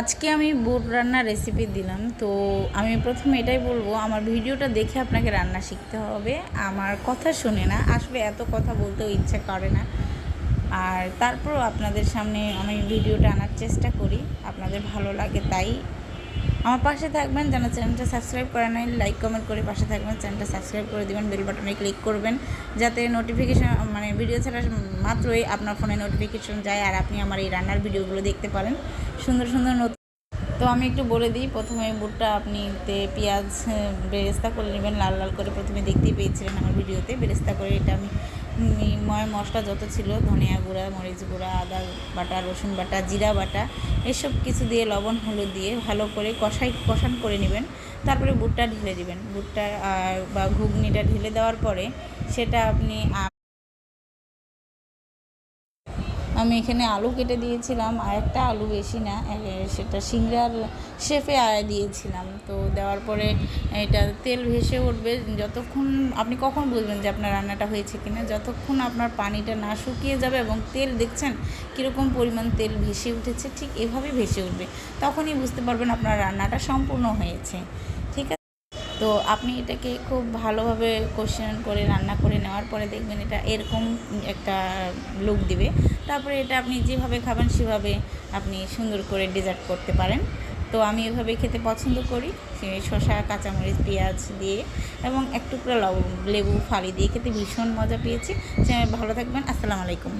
আজকে আমি বুট রান্নার রেসিপি দিলাম। তো আমি প্রথমে এটাই বলবো, আমার ভিডিওটা দেখে আপনাকে রান্না শিখতে হবে, আমার কথা শুনে না। আসলে এত কথা বলতেও ইচ্ছা করে না, আর তারপরও আপনাদের সামনে আমি ভিডিওটা আনার চেষ্টা করি, আপনাদের ভালো লাগে তাই। আমার পাশে থাকবেন, যেন চ্যানেলটা সাবস্ক্রাইব করে নাই, লাইক কমেন্ট করে পাশে থাকবেন, চ্যানেলটা সাবস্ক্রাইব করে দেবেন, বেল বাটনে ক্লিক করবেন, যাতে নোটিফিকেশান ভিডিও ছাড়া মাত্রই আপনার ফোনে নোটিফিকেশন যায়, আর আপনি আমার এই রান্নার ভিডিওগুলো দেখতে পারেন সুন্দর সুন্দর নতুন। তো আমি একটু বলে দিই, প্রথমে বুটটা আপনি পেঁয়াজ বেরেস্তা করে নেবেন, লাল লাল করে। প্রথমে দেখতেই পেয়েছিলেন আমার ভিডিওতে, বেরেস্তা করে এটা আমি ময় মশলা যত ছিল, ধনিয়া গুঁড়া, মরিচ গুঁড়া, আদা বাটা, রসুন বাটা, জিরা বাটা, এসব কিছু দিয়ে লবণ হলুদ দিয়ে ভালো করে কষান করে নেবেন। তারপরে বুটটা ঢেলে দিবেন। বুটটা বা ঘুগনিটা ঢেলে দেওয়ার পরে সেটা আপনি আমি এখানে আলু কেটে দিয়েছিলাম, আর একটা আলু, বেশি না, সেটা সিংড়ার শেপে দিয়েছিলাম। তো দেওয়ার পরে এটা তেল ভেসে উঠবে। যতক্ষণ আপনি কখন বুঝবেন যে আপনার রান্নাটা হয়েছে কিনা, যতক্ষণ আপনার পানিটা না শুকিয়ে যাবে এবং তেল দেখছেন কীরকম পরিমাণ তেল ভেসে উঠেছে, ঠিক এভাবেই ভেসে উঠবে, তখনই বুঝতে পারবেন আপনার রান্নাটা সম্পূর্ণ হয়েছে। ঠিক আছে, তো আপনি এটাকে খুব ভালোভাবে কোশ্চেন করে রান্না করে নেওয়ার পরে দেখবেন এটা এরকম একটা লুক দিবে। তারপরে এটা আপনি যেভাবে খাবেন সেভাবে আপনি সুন্দর করে ডেজার্ট করতে পারেন। তো আমি এভাবে খেতে পছন্দ করি, শসা, কাঁচামরিচ, পেঁয়াজ দিয়ে এবং এক টুকরা লেবু ফালি দিয়ে খেতে ভীষণ মজা পেয়েছি। ভালো থাকবেন, আসসালামু আলাইকুম।